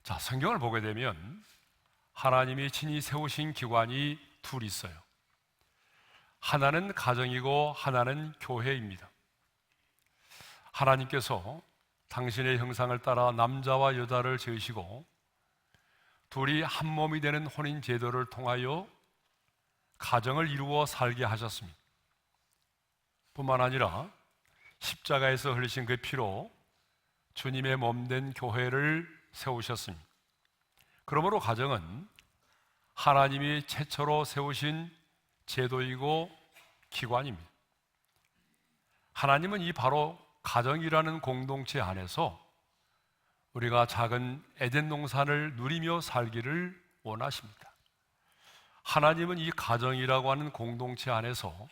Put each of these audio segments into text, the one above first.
자, 성경을 보게 되면 하나님이 친히 세우신 기관이 둘 있어요. 하나는 가정이고 하나는 교회입니다. 하나님께서 당신의 형상을 따라 남자와 여자를 지으시고 둘이 한 몸이 되는 혼인 제도를 통하여 가정을 이루어 살게 하셨습니다. 뿐만 아니라 십자가에서 흘리신 그 피로 주님의 몸된 교회를 세우셨습니다. 그러므로 가정은 하나님이 최초로 세우신 제도이고 기관입니다. 하나님은 이 바로 가정이라는 공동체 안에서 우리가 작은 에덴 동산을 누리며 살기를 원하십니다. 하나님은 이 가정이라고 하는 공동체 안에서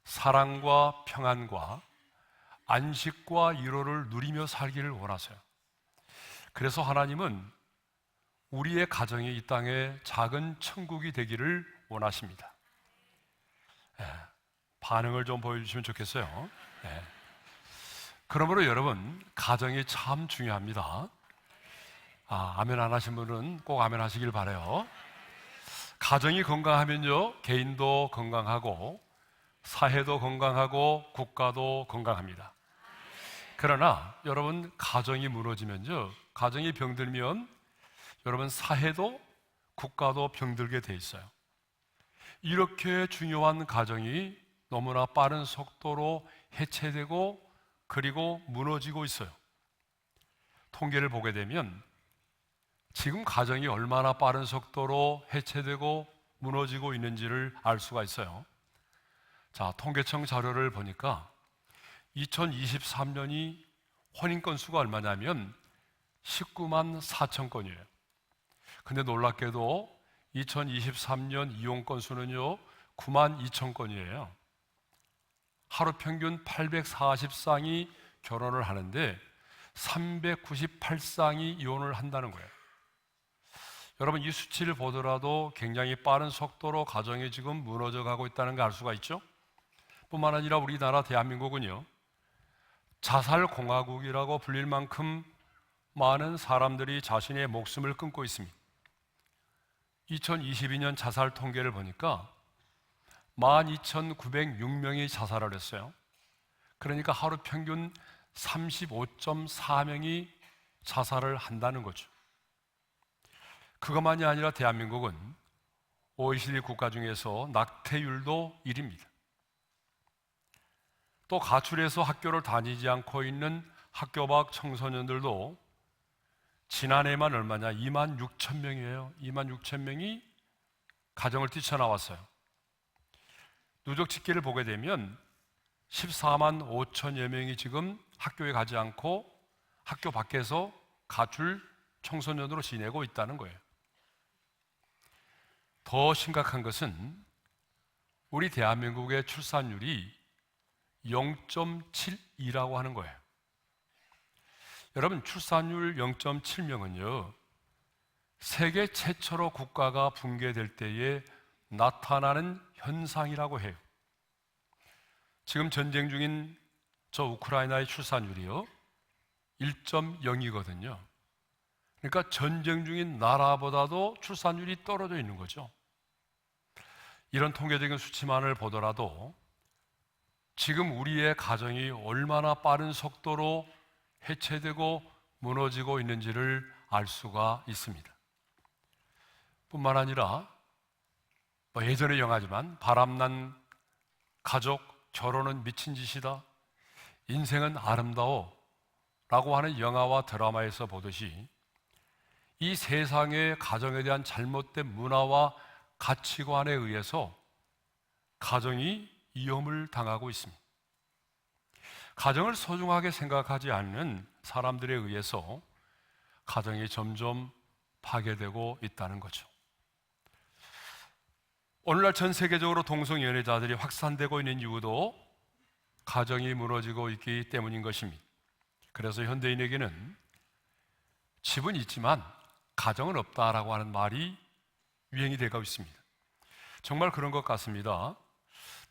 사랑과 평안과 안식과 위로를 누리며 살기를 원하세요. 그래서 하나님은 우리의 가정이 이 땅에 작은 천국이 되기를 원하십니다. 반응을 좀 보여주시면 좋겠어요. 그러므로 여러분, 가정이 참 중요합니다. 아멘 안 하신 분은 꼭 아멘 하시길 바라요. 가정이 건강하면요, 개인도 건강하고 사회도 건강하고 국가도 건강합니다. 그러나 여러분, 가정이 무너지면요, 가정이 병들면 여러분, 사회도 국가도 병들게 돼 있어요. 이렇게 중요한 가정이 너무나 빠른 속도로 해체되고 그리고 무너지고 있어요. 통계를 보게 되면 지금 가정이 얼마나 빠른 속도로 해체되고 무너지고 있는지를 알 수가 있어요. 자, 통계청 자료를 보니까 2023년이 혼인 건수가 얼마냐면 19만 4천 건이에요. 근데 놀랍게도 2023년 이혼 건수는요 9만 2천 건이에요. 하루 평균 840쌍이 결혼을 하는데 398쌍이 이혼을 한다는 거예요. 여러분, 이 수치를 보더라도 굉장히 빠른 속도로 가정이 지금 무너져 가고 있다는 걸 알 수가 있죠. 뿐만 아니라 우리나라 대한민국은요, 자살공화국이라고 불릴 만큼 많은 사람들이 자신의 목숨을 끊고 있습니다. 2022년 자살 통계를 보니까 12,906명이 자살을 했어요. 그러니까 하루 평균 35.4명이 자살을 한다는 거죠. 그것만이 아니라 대한민국은 OECD 국가 중에서 낙태율도 1위입니다. 또 가출해서 학교를 다니지 않고 있는 학교 밖 청소년들도 지난해만 얼마냐? 2만 6천 명이에요. 2만 6천 명이 가정을 뛰쳐나왔어요. 누적 집계를 보게 되면 14만 5천여 명이 지금 학교에 가지 않고 학교 밖에서 가출 청소년으로 지내고 있다는 거예요. 더 심각한 것은 우리 대한민국의 출산율이 0.72라고 하는 거예요. 여러분, 출산율 0.7명은요 세계 최초로 국가가 붕괴될 때에 나타나는 현상이라고 해요. 지금 전쟁 중인 저 우크라이나의 출산율이요 1.0이거든요. 그러니까 전쟁 중인 나라보다도 출산율이 떨어져 있는 거죠. 이런 통계적인 수치만을 보더라도 지금 우리의 가정이 얼마나 빠른 속도로 해체되고 무너지고 있는지를 알 수가 있습니다. 뿐만 아니라 예전의 영화지만 바람난 가족, 결혼은 미친 짓이다, 인생은 아름다워 라고 하는 영화와 드라마에서 보듯이 이 세상의 가정에 대한 잘못된 문화와 가치관에 의해서 가정이 위험을 당하고 있습니다. 가정을 소중하게 생각하지 않는 사람들에 의해서 가정이 점점 파괴되고 있다는 거죠. 오늘날 전 세계적으로 동성연애자들이 확산되고 있는 이유도 가정이 무너지고 있기 때문인 것입니다. 그래서 현대인에게는 집은 있지만 가정은 없다라고 하는 말이 유행이 되고 있습니다. 정말 그런 것 같습니다.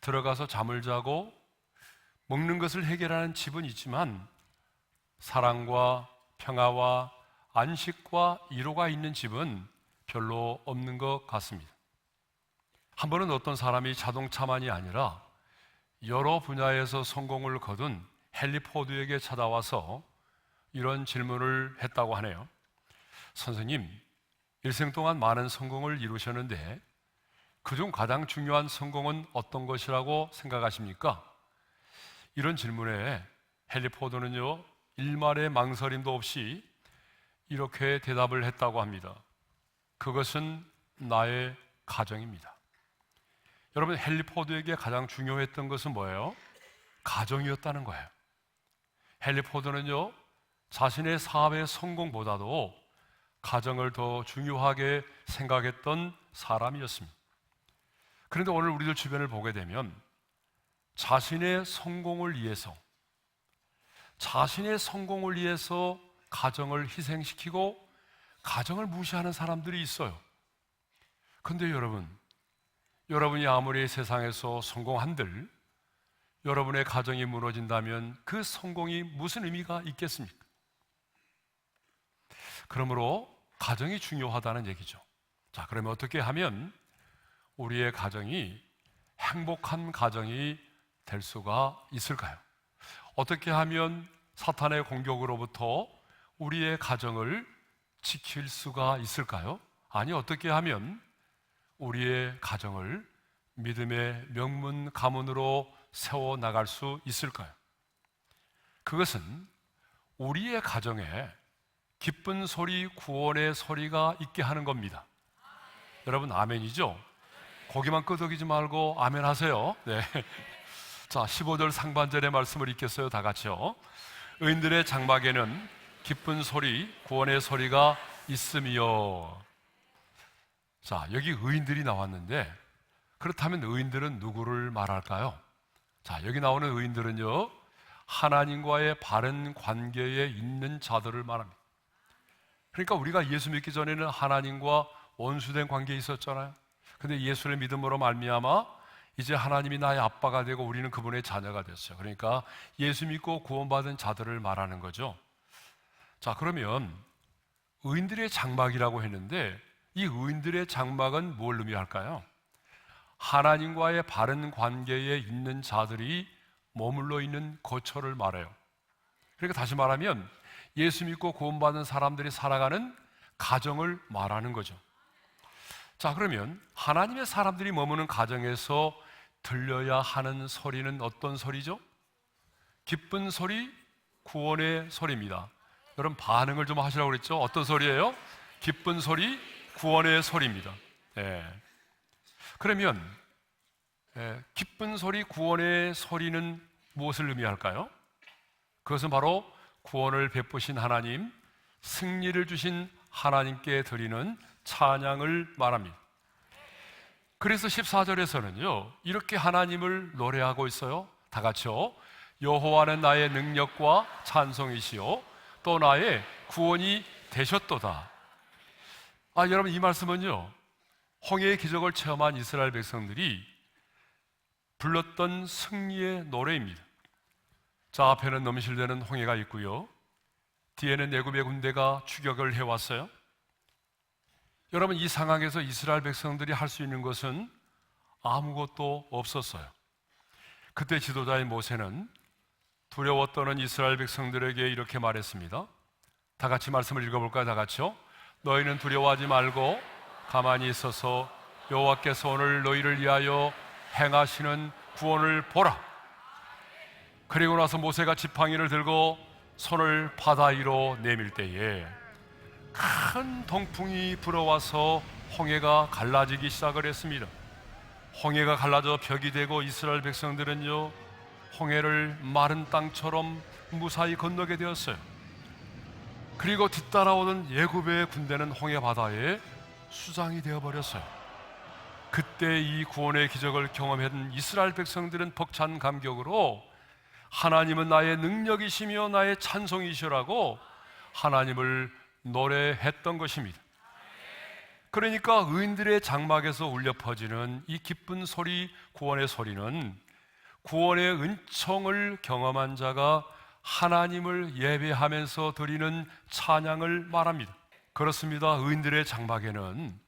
들어가서 잠을 자고 먹는 것을 해결하는 집은 있지만 사랑과 평화와 안식과 위로가 있는 집은 별로 없는 것 같습니다. 한 번은 어떤 사람이 자동차만이 아니라 여러 분야에서 성공을 거둔 헨리 포드에게 찾아와서 이런 질문을 했다고 하네요. 선생님, 일생 동안 많은 성공을 이루셨는데 그중 가장 중요한 성공은 어떤 것이라고 생각하십니까? 이런 질문에 헨리 포드는요, 일말의 망설임도 없이 이렇게 대답을 했다고 합니다. 그것은 나의 가정입니다. 여러분, 헨리 포드에게 가장 중요했던 것은 뭐예요? 가정이었다는 거예요. 헨리 포드는요, 자신의 사업의 성공보다도 가정을 더 중요하게 생각했던 사람이었습니다. 그런데 오늘 우리들 주변을 보게 되면 자신의 성공을 위해서 가정을 희생시키고 가정을 무시하는 사람들이 있어요. 그런데 여러분이 아무리 세상에서 성공한들 여러분의 가정이 무너진다면 그 성공이 무슨 의미가 있겠습니까? 그러므로 가정이 중요하다는 얘기죠. 자, 그러면 어떻게 하면 우리의 가정이 행복한 가정이 될 수가 있을까요? 어떻게 하면 사탄의 공격으로부터 우리의 가정을 지킬 수가 있을까요? 아니, 어떻게 하면 우리의 가정을 믿음의 명문 가문으로 세워나갈 수 있을까요? 그것은 우리의 가정에 기쁜 소리, 구원의 소리가 있게 하는 겁니다. 여러분, 아멘이죠? 고기만 끄덕이지 말고 아멘 하세요. 네. 자, 15절 상반절의 말씀을 읽겠어요. 다 같이요. 의인들의 장막에는 기쁜 소리, 구원의 소리가 있으며. 자, 여기 의인들이 나왔는데 그렇다면 의인들은 누구를 말할까요? 자, 여기 나오는 의인들은요, 하나님과의 바른 관계에 있는 자들을 말합니다. 그러니까 우리가 예수 믿기 전에는 하나님과 원수된 관계에 있었잖아요. 근데 예수를 믿음으로 말미암아 이제 하나님이 나의 아빠가 되고 우리는 그분의 자녀가 됐어요. 그러니까 예수 믿고 구원받은 자들을 말하는 거죠. 자, 그러면 의인들의 장막이라고 했는데 이 의인들의 장막은 뭘 의미할까요? 하나님과의 바른 관계에 있는 자들이 머물러 있는 거처를 말해요. 그러니까 다시 말하면 예수 믿고 구원받은 사람들이 살아가는 가정을 말하는 거죠. 자, 그러면 하나님의 사람들이 머무는 가정에서 들려야 하는 소리는 어떤 소리죠? 기쁜 소리, 구원의 소리입니다. 여러분, 반응을 좀 하시라고 그랬죠? 어떤 소리예요? 기쁜 소리, 구원의 소리입니다. 네. 그러면 기쁜 소리, 구원의 소리는 무엇을 의미할까요? 그것은 바로 구원을 베푸신 하나님, 승리를 주신 하나님께 드리는 찬양을 말합니다. 그래서 14절에서는요, 이렇게 하나님을 노래하고 있어요. 다 같이요. 여호와는 나의 능력과 찬송이시요 또 나의 구원이 되셨도다. 여러분, 이 말씀은요, 홍해의 기적을 체험한 이스라엘 백성들이 불렀던 승리의 노래입니다. 자, 앞에는 넘실대는 홍해가 있고요, 뒤에는 애굽의 군대가 추격을 해왔어요. 여러분, 이 상황에서 이스라엘 백성들이 할 수 있는 것은 아무것도 없었어요. 그때 지도자인 모세는 두려워 떠는 이스라엘 백성들에게 이렇게 말했습니다. 다 같이 말씀을 읽어볼까요? 다 같이요. 너희는 두려워하지 말고 가만히 있어서 여호와께서 오늘 너희를 위하여 행하시는 구원을 보라. 그리고 나서 모세가 지팡이를 들고 손을 바다 위로 내밀 때에 큰 동풍이 불어와서 홍해가 갈라지기 시작을 했습니다. 홍해가 갈라져 벽이 되고 이스라엘 백성들은요, 홍해를 마른 땅처럼 무사히 건너게 되었어요. 그리고 뒤따라오던 애굽의 군대는 홍해 바다에 수장이 되어버렸어요. 그때 이 구원의 기적을 경험한 이스라엘 백성들은 벅찬 감격으로 하나님은 나의 능력이시며 나의 찬송이시라고 하나님을 노래했던 것입니다. 그러니까 의인들의 장막에서 울려 퍼지는 이 기쁜 소리, 구원의 소리는 구원의 은총을 경험한 자가 하나님을 예배하면서 드리는 찬양을 말합니다. 그렇습니다. 의인들의 장막에는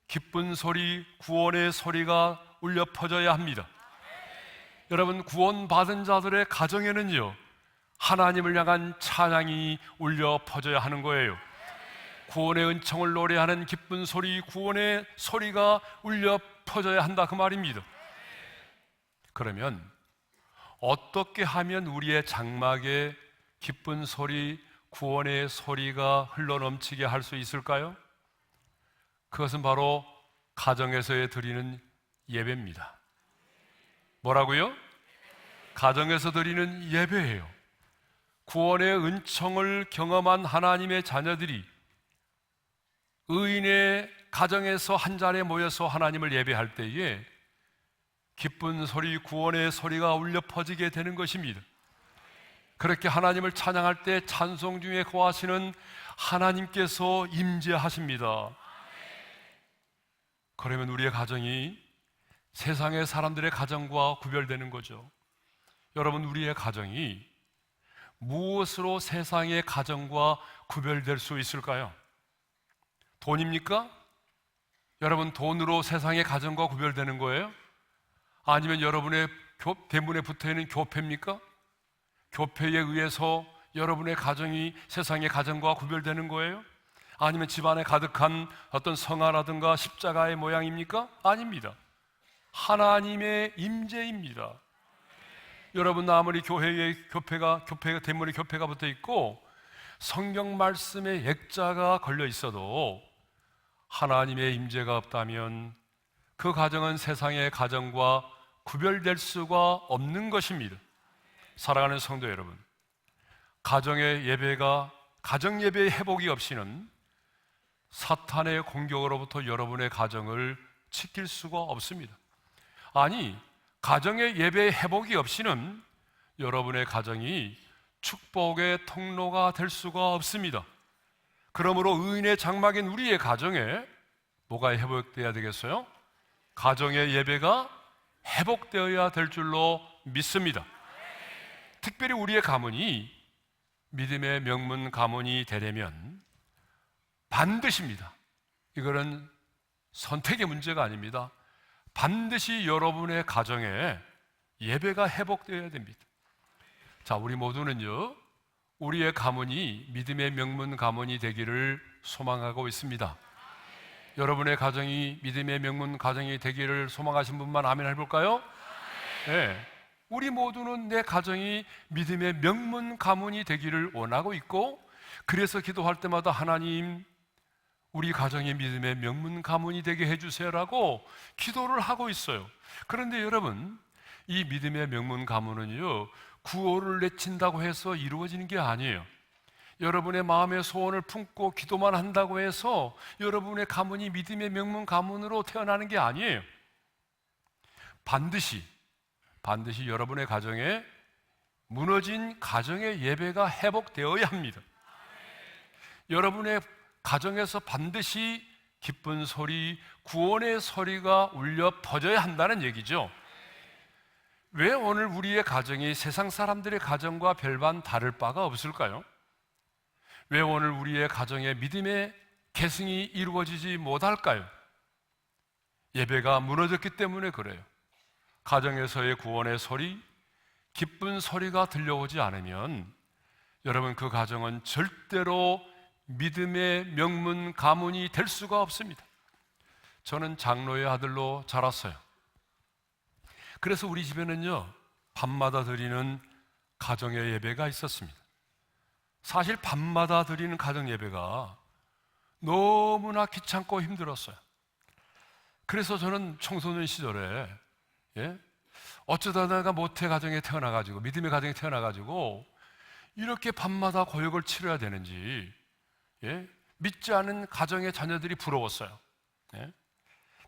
기쁜 소리, 구원의 소리가 울려 퍼져야 합니다. 여러분, 구원받은 자들의 가정에는요, 하나님을 향한 찬양이 울려 퍼져야 하는 거예요. 구원의 은총을 노래하는 기쁜 소리, 구원의 소리가 울려 퍼져야 한다, 그 말입니다. 그러면 어떻게 하면 우리의 장막에 기쁜 소리, 구원의 소리가 흘러넘치게 할 수 있을까요? 그것은 바로 가정에서 드리는 예배입니다. 뭐라고요? 가정에서 드리는 예배예요. 구원의 은총을 경험한 하나님의 자녀들이 의인의 가정에서 한 자리에 모여서 하나님을 예배할 때에 기쁜 소리, 구원의 소리가 울려 퍼지게 되는 것입니다. 그렇게 하나님을 찬양할 때 찬송 중에 거하시는 하나님께서 임재하십니다. 그러면 우리의 가정이 세상의 사람들의 가정과 구별되는 거죠. 여러분, 우리의 가정이 무엇으로 세상의 가정과 구별될 수 있을까요? 돈입니까? 여러분, 돈으로 세상의 가정과 구별되는 거예요? 아니면 여러분의 대문에 붙어있는 교패입니까? 교패에 의해서 여러분의 가정이 세상의 가정과 구별되는 거예요? 아니면 집안에 가득한 어떤 성화라든가 십자가의 모양입니까? 아닙니다. 하나님의 임재입니다. 여러분, 아무리 교회에 교패가 대문에 교패가 붙어 있고 성경 말씀에 액자가 걸려 있어도 하나님의 임재가 없다면 그 가정은 세상의 가정과 구별될 수가 없는 것입니다. 사랑하는 성도 여러분, 가정 예배의 회복이 없이는 사탄의 공격으로부터 여러분의 가정을 지킬 수가 없습니다. 아니, 가정의 예배의 회복이 없이는 여러분의 가정이 축복의 통로가 될 수가 없습니다. 그러므로 의인의 장막인 우리의 가정에 뭐가 회복되어야 되겠어요? 가정의 예배가 회복되어야 될 줄로 믿습니다. 특별히 우리의 가문이 믿음의 명문 가문이 되려면 반드시입니다. 이거는 선택의 문제가 아닙니다. 반드시 여러분의 가정에 예배가 회복되어야 됩니다. 자, 우리 모두는요, 우리의 가문이 믿음의 명문 가문이 되기를 소망하고 있습니다. 여러분의 가정이 믿음의 명문 가정이 되기를 소망하신 분만 아멘 해볼까요? 네. 우리 모두는 내 가정이 믿음의 명문 가문이 되기를 원하고 있고, 그래서 기도할 때마다 하나님, 우리 가정이 믿음의 명문 가문이 되게 해주세요라고 기도를 하고 있어요. 그런데 여러분, 이 믿음의 명문 가문은요, 구호를 내친다고 해서 이루어지는 게 아니에요. 여러분의 마음의 소원을 품고 기도만 한다고 해서 여러분의 가문이 믿음의 명문 가문으로 태어나는 게 아니에요. 반드시 여러분의 가정에 무너진 가정의 예배가 회복되어야 합니다. 여러분의 가정에서 반드시 기쁜 소리, 구원의 소리가 울려 퍼져야 한다는 얘기죠. 왜 오늘 우리의 가정이 세상 사람들의 가정과 별반 다를 바가 없을까요? 왜 오늘 우리의 가정에 믿음의 계승이 이루어지지 못할까요? 예배가 무너졌기 때문에 그래요. 가정에서의 구원의 소리, 기쁜 소리가 들려오지 않으면 여러분, 그 가정은 절대로 믿음의 명문 가문이 될 수가 없습니다. 저는 장로의 아들로 자랐어요. 그래서 우리 집에는요, 밤마다 드리는 가정의 예배가 있었습니다. 사실 밤마다 드리는 가정 예배가 너무나 귀찮고 힘들었어요. 그래서 저는 청소년 시절에 어쩌다 내가 모태 가정에 태어나가지고, 믿음의 가정에 태어나가지고 이렇게 밤마다 고역을 치러야 되는지 믿지 않은 가정의 자녀들이 부러웠어요.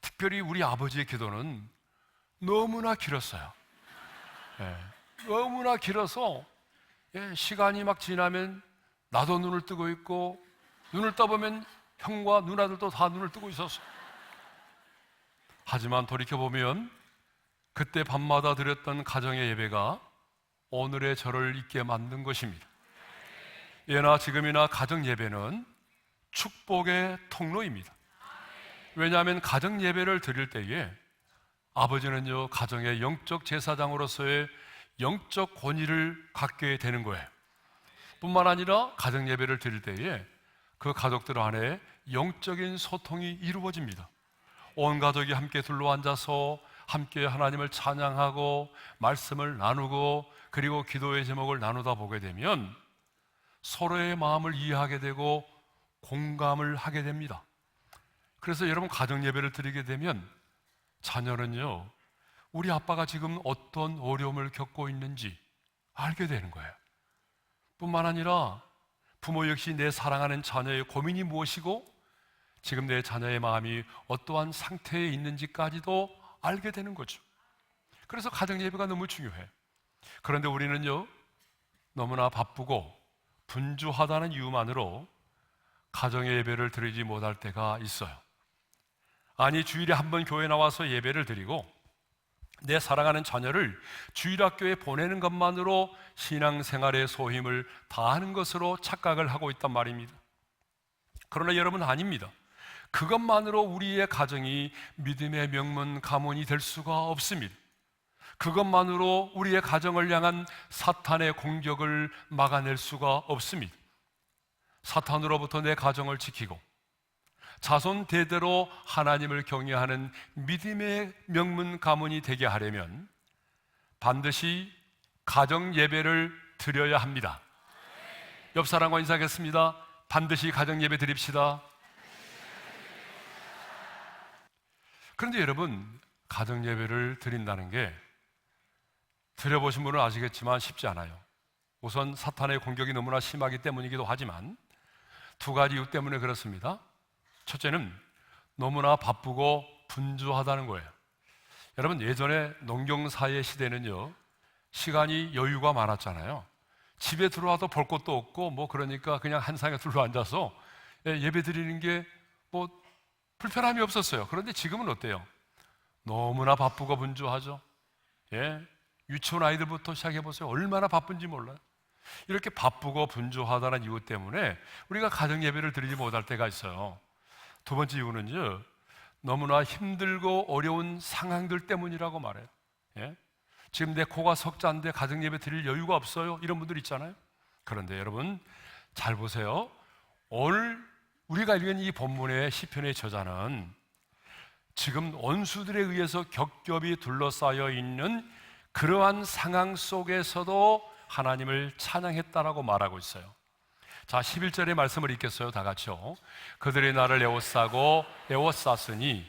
특별히 우리 아버지의 기도는 너무나 길었어요. 너무나 길어서 시간이 막 지나면 나도 눈을 뜨고 있고, 눈을 떠보면 형과 누나들도 다 눈을 뜨고 있었어요. 하지만 돌이켜보면 그때 밤마다 드렸던 가정의 예배가 오늘의 저를 있게 만든 것입니다. 예나 지금이나 가정 예배는 축복의 통로입니다. 왜냐하면 가정 예배를 드릴 때에 아버지는요, 가정의 영적 제사장으로서의 영적 권위를 갖게 되는 거예요. 뿐만 아니라 가정 예배를 드릴 때에 그 가족들 안에 영적인 소통이 이루어집니다. 온 가족이 함께 둘러앉아서 함께 하나님을 찬양하고 말씀을 나누고 그리고 기도의 제목을 나누다 보게 되면 서로의 마음을 이해하게 되고 공감을 하게 됩니다. 그래서 여러분, 가정 예배를 드리게 되면 자녀는요, 우리 아빠가 지금 어떤 어려움을 겪고 있는지 알게 되는 거예요. 뿐만 아니라 부모 역시 내 사랑하는 자녀의 고민이 무엇이고 지금 내 자녀의 마음이 어떠한 상태에 있는지까지도 알게 되는 거죠. 그래서 가정 예배가 너무 중요해요. 그런데 우리는요, 너무나 바쁘고 분주하다는 이유만으로 가정의 예배를 드리지 못할 때가 있어요. 아니, 주일에 한 번 교회 나와서 예배를 드리고 내 사랑하는 자녀를 주일학교에 보내는 것만으로 신앙생활의 소임을 다하는 것으로 착각을 하고 있단 말입니다. 그러나 여러분, 아닙니다. 그것만으로 우리의 가정이 믿음의 명문 가문이 될 수가 없습니다. 그것만으로 우리의 가정을 향한 사탄의 공격을 막아낼 수가 없습니다. 사탄으로부터 내 가정을 지키고 자손 대대로 하나님을 경외하는 믿음의 명문 가문이 되게 하려면 반드시 가정 예배를 드려야 합니다. 옆 사람과 인사하겠습니다. 반드시 가정 예배 드립시다. 그런데 여러분, 가정 예배를 드린다는 게 드려보신 분은 아시겠지만 쉽지 않아요. 우선 사탄의 공격이 너무나 심하기 때문이기도 하지만 두 가지 이유 때문에 그렇습니다. 첫째는 너무나 바쁘고 분주하다는 거예요. 여러분, 예전에 농경사회 시대는요, 시간이 여유가 많았잖아요. 집에 들어와도 볼 것도 없고 그러니까 그냥 한 상에 둘러앉아서 예배 드리는 게 불편함이 없었어요. 그런데 지금은 어때요? 너무나 바쁘고 분주하죠. 유치원 아이들부터 시작해보세요. 얼마나 바쁜지 몰라요. 이렇게 바쁘고 분주하다는 이유 때문에 우리가 가정 예배를 드리지 못할 때가 있어요. 두 번째 이유는요, 너무나 힘들고 어려운 상황들 때문이라고 말해요. 지금 내 코가 석자인데 가정 예배 드릴 여유가 없어요. 이런 분들 있잖아요. 그런데 여러분, 잘 보세요. 오늘 우리가 읽은 이 본문의 시편의 저자는 지금 원수들에 의해서 겹겹이 둘러싸여 있는 그러한 상황 속에서도 하나님을 찬양했다라고 말하고 있어요. 자, 11절의 말씀을 읽겠어요. 다 같이요. 그들이 나를 에워싸고 에워쌌으니,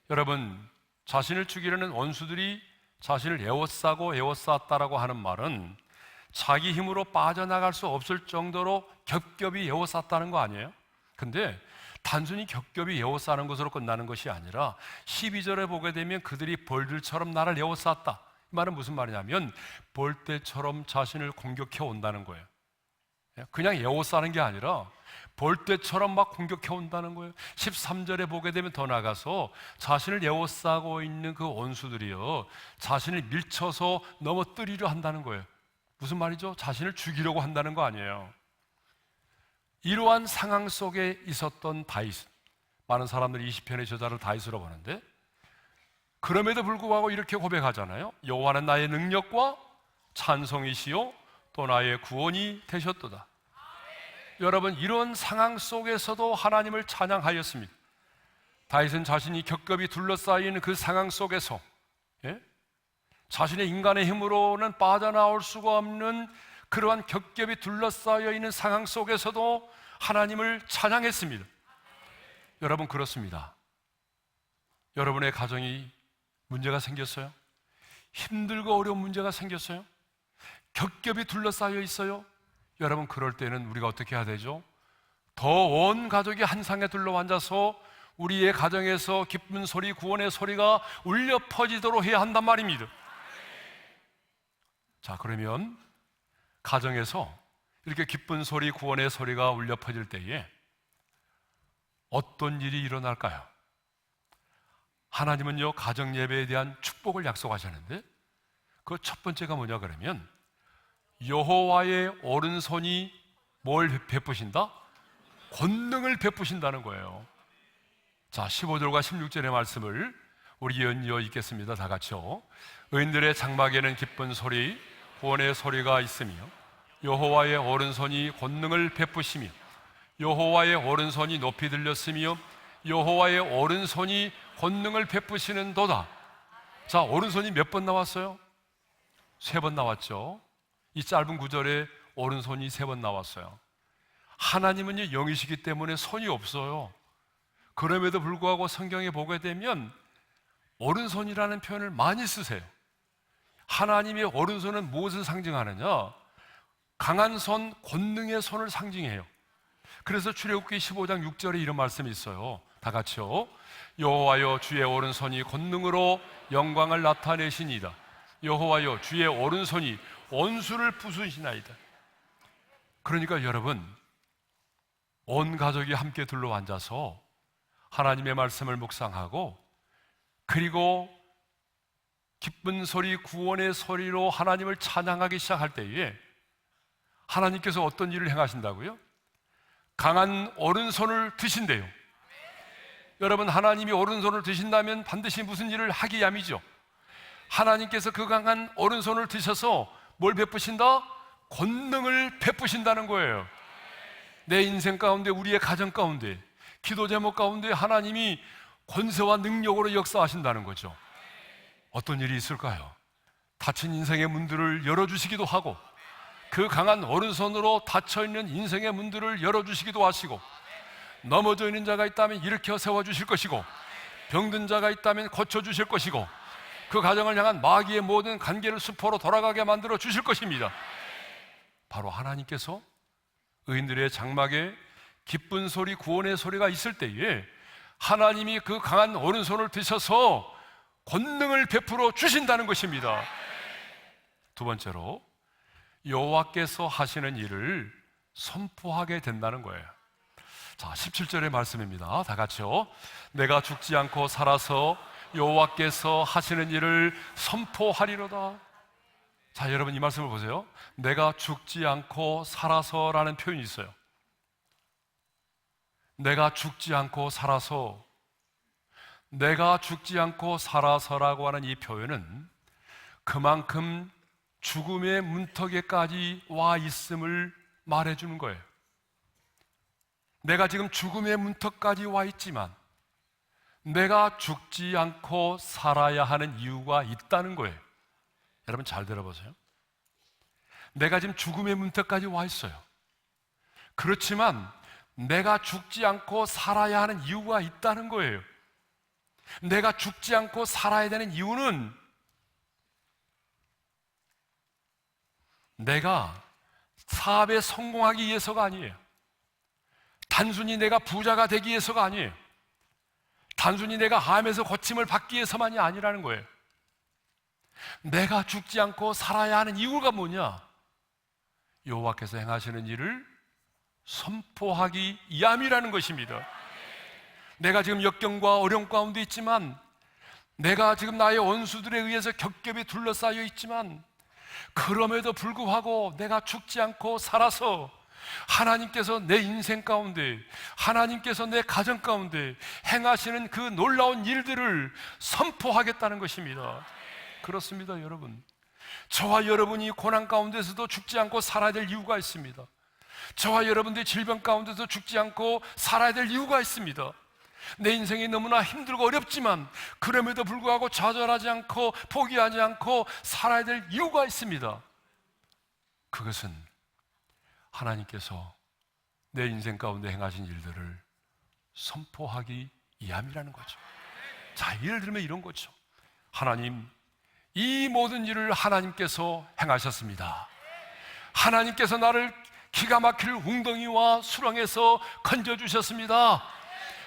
여러분, 자신을 죽이려는 원수들이 자신을 에워싸고 에워쌌다라고 하는 말은 자기 힘으로 빠져나갈 수 없을 정도로 겹겹이 에워쌌다는 거 아니에요? 근데 단순히 겹겹이 에워싸는 것으로 끝나는 것이 아니라 12절에 보게 되면 그들이 벌들처럼 나를 에워쌌다. 이 말은 무슨 말이냐면 벌떼처럼 자신을 공격해 온다는 거예요. 그냥 에워싸는 게 아니라 벌떼처럼 막 공격해 온다는 거예요. 13절에 보게 되면 더 나가서 자신을 에워싸고 있는 그 원수들이요, 자신을 밀쳐서 넘어뜨리려 한다는 거예요. 무슨 말이죠? 자신을 죽이려고 한다는 거 아니에요. 이러한 상황 속에 있었던 다윗, 많은 사람들이 이 시편의 저자를 다윗으로 보는데, 그럼에도 불구하고 이렇게 고백하잖아요. 여호와는 나의 능력과 찬송이시요 또 나의 구원이 되셨도다. 여러분, 이런 상황 속에서도 하나님을 찬양하였습니다. 다윗은 자신이 겹겹이 둘러싸인 그 상황 속에서 자신의 인간의 힘으로는 빠져나올 수가 없는 그러한 겹겹이 둘러싸여 있는 상황 속에서도 하나님을 찬양했습니다. 여러분, 그렇습니다. 여러분의 가정이 문제가 생겼어요? 힘들고 어려운 문제가 생겼어요? 겹겹이 둘러싸여 있어요? 여러분, 그럴 때는 우리가 어떻게 해야 되죠? 더 온 가족이 한 상에 둘러앉아서 우리의 가정에서 기쁜 소리, 구원의 소리가 울려 퍼지도록 해야 한단 말입니다. 자, 그러면 가정에서 이렇게 기쁜 소리, 구원의 소리가 울려 퍼질 때에 어떤 일이 일어날까요? 하나님은요, 가정 예배에 대한 축복을 약속하셨는데 그 첫 번째가 뭐냐 그러면 여호와의 오른손이 뭘 베푸신다? 권능을 베푸신다는 거예요. 자, 15절과 16절의 말씀을 우리 연이어 읽겠습니다. 다 같이요. 의인들의 장막에는 기쁜 소리, 구원의 소리가 있으며 여호와의 오른손이 권능을 베푸시며 여호와의 오른손이 높이 들렸으며 여호와의 오른손이 권능을 베푸시는도다. 자, 오른손이 몇 번 나왔어요? 3번 나왔죠. 이 짧은 구절에 오른손이 3번 나왔어요. 하나님은 영이시기 때문에 손이 없어요. 그럼에도 불구하고 성경에 보게 되면 오른손이라는 표현을 많이 쓰세요. 하나님의 오른손은 무엇을 상징하느냐? 강한 손, 권능의 손을 상징해요. 그래서 출애굽기 15장 6절에 이런 말씀이 있어요. 다 같이요. 여호와여 주의 오른손이 권능으로 영광을 나타내시니이다. 여호와여 주의 오른손이 원수를 부수시나이다. 그러니까 여러분, 온 가족이 함께 둘러 앉아서 하나님의 말씀을 묵상하고, 그리고 기쁜 소리, 구원의 소리로 하나님을 찬양하기 시작할 때에 하나님께서 어떤 일을 행하신다고요? 강한 오른손을 드신대요. 여러분, 하나님이 오른손을 드신다면 반드시 무슨 일을 하기 얌이죠. 하나님께서 그 강한 오른손을 드셔서 뭘 베푸신다? 권능을 베푸신다는 거예요. 내 인생 가운데, 우리의 가정 가운데, 기도 제목 가운데 하나님이 권세와 능력으로 역사하신다는 거죠. 어떤 일이 있을까요? 닫힌 인생의 문들을 열어주시기도 하고, 그 강한 오른손으로 닫혀있는 인생의 문들을 열어주시기도 하시고, 넘어져 있는 자가 있다면 일으켜 세워주실 것이고, 병든 자가 있다면 고쳐주실 것이고, 그 가정을 향한 마귀의 모든 관계를 수포로 돌아가게 만들어 주실 것입니다. 바로 하나님께서 의인들의 장막에 기쁜 소리, 구원의 소리가 있을 때에 하나님이 그 강한 오른손을 드셔서 권능을 베풀어 주신다는 것입니다. 두 번째로, 여호와께서 하시는 일을 선포하게 된다는 거예요. 자, 17절의 말씀입니다. 다 같이요. 내가 죽지 않고 살아서 여호와께서 하시는 일을 선포하리로다. 자, 여러분, 이 말씀을 보세요. 내가 죽지 않고 살아서라는 표현이 있어요. 내가 죽지 않고 살아서, 내가 죽지 않고 살아서라고 하는 이 표현은 그만큼 죽음의 문턱에까지 와 있음을 말해주는 거예요. 내가 지금 죽음의 문턱까지 와 있지만 내가 죽지 않고 살아야 하는 이유가 있다는 거예요. 여러분, 잘 들어보세요. 내가 지금 죽음의 문턱까지 와 있어요. 그렇지만 내가 죽지 않고 살아야 하는 이유가 있다는 거예요. 내가 죽지 않고 살아야 되는 이유는 내가 사업에 성공하기 위해서가 아니에요. 단순히 내가 부자가 되기 위해서가 아니에요. 단순히 내가 암에서 고침을 받기 위해서만이 아니라는 거예요. 내가 죽지 않고 살아야 하는 이유가 뭐냐? 여호와께서 행하시는 일을 선포하기 위함이라는 것입니다. 내가 지금 역경과 어려움 가운데 있지만, 내가 지금 나의 원수들에 의해서 겹겹이 둘러싸여 있지만, 그럼에도 불구하고 내가 죽지 않고 살아서 하나님께서 내 인생 가운데, 하나님께서 내 가정 가운데 행하시는 그 놀라운 일들을 선포하겠다는 것입니다. 그렇습니다, 여러분. 저와 여러분이 고난 가운데서도 죽지 않고 살아야 될 이유가 있습니다. 저와 여러분들이 질병 가운데서 죽지 않고 살아야 될 이유가 있습니다. 내 인생이 너무나 힘들고 어렵지만 그럼에도 불구하고 좌절하지 않고 포기하지 않고 살아야 될 이유가 있습니다. 그것은 하나님께서 내 인생 가운데 행하신 일들을 선포하기 위함이라는 거죠. 자, 예를 들면 이런 거죠. 하나님, 이 모든 일을 하나님께서 행하셨습니다. 하나님께서 나를 기가 막힐 웅덩이와 수렁에서 건져주셨습니다.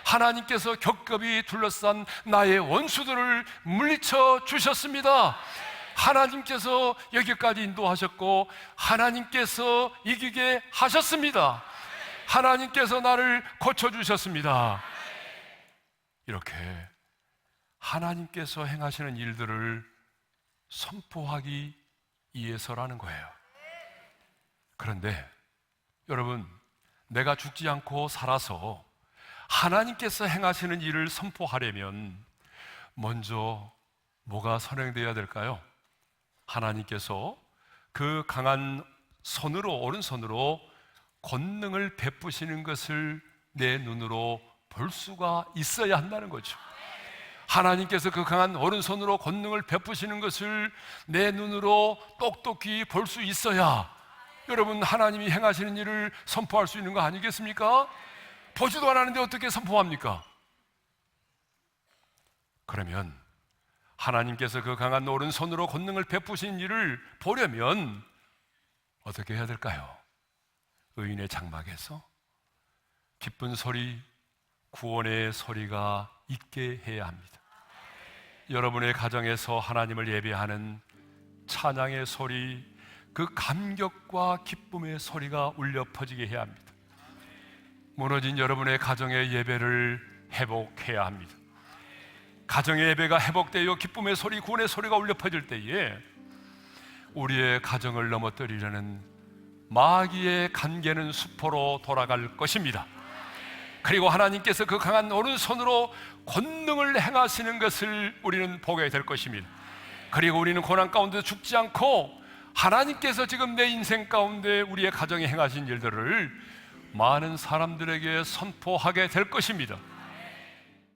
하나님께서 겹겹이 둘러싼 나의 원수들을 물리쳐 주셨습니다. 하나님께서 여기까지 인도하셨고 하나님께서 이기게 하셨습니다. 하나님께서 나를 고쳐주셨습니다. 이렇게 하나님께서 행하시는 일들을 선포하기 위해서라는 거예요. 그런데 여러분, 내가 죽지 않고 살아서 하나님께서 행하시는 일을 선포하려면 먼저 뭐가 선행되어야 될까요? 하나님께서 그 강한 손으로, 오른손으로 권능을 베푸시는 것을 내 눈으로 볼 수가 있어야 한다는 거죠. 하나님께서 그 강한 오른손으로 권능을 베푸시는 것을 내 눈으로 똑똑히 볼 수 있어야 여러분, 하나님이 행하시는 일을 선포할 수 있는 거 아니겠습니까? 보지도 않았는데 어떻게 선포합니까? 그러면 하나님께서 그 강한 오른손으로 권능을 베푸신 일을 보려면 어떻게 해야 될까요? 의인의 장막에서 기쁜 소리, 구원의 소리가 있게 해야 합니다. 여러분의 가정에서 하나님을 예배하는 찬양의 소리, 그 감격과 기쁨의 소리가 울려 퍼지게 해야 합니다. 무너진 여러분의 가정의 예배를 회복해야 합니다. 가정의 예배가 회복되어 기쁨의 소리, 구원의 소리가 울려 퍼질 때에 우리의 가정을 넘어뜨리려는 마귀의 간계는 수포로 돌아갈 것입니다. 그리고 하나님께서 그 강한 오른손으로 권능을 행하시는 것을 우리는 보게 될 것입니다. 그리고 우리는 고난 가운데 죽지 않고 하나님께서 지금 내 인생 가운데 우리의 가정에 행하신 일들을 많은 사람들에게 선포하게 될 것입니다.